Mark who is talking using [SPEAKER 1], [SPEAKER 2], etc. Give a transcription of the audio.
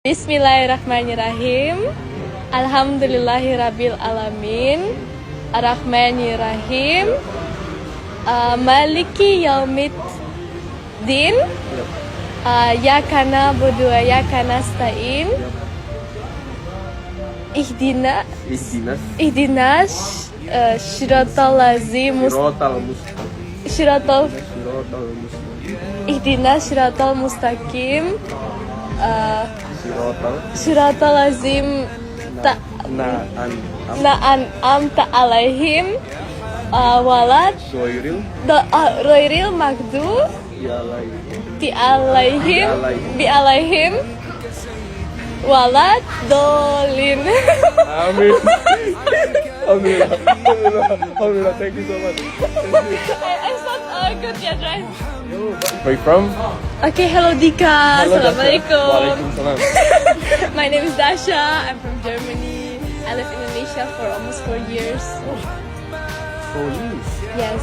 [SPEAKER 1] Bismillahirrahmanirrahim. Alhamdulillahirabbil alamin. Arrahmanirrahim. Maliki yaumiddin. Iyyaka na'budu wa iyyaka nasta'in. Ihdinas syiratal ladzim Ihdinas syiratal mustaqim. Syiratal ladzim na'amta alaihim walad ghairil maghdubi alaihim walad dolin.
[SPEAKER 2] Amin. Alhamdulillah, thank you so much.
[SPEAKER 1] I'm not good yet, right?
[SPEAKER 2] Where you from?
[SPEAKER 1] Okay, hello Dika.
[SPEAKER 2] Hello, Dasha.
[SPEAKER 1] Assalamualaikum.
[SPEAKER 2] Waalaikumsalam.
[SPEAKER 1] My name is Dasha. I'm from Germany. I live in Indonesia for almost 4 years.
[SPEAKER 2] 4 years.
[SPEAKER 1] Yes.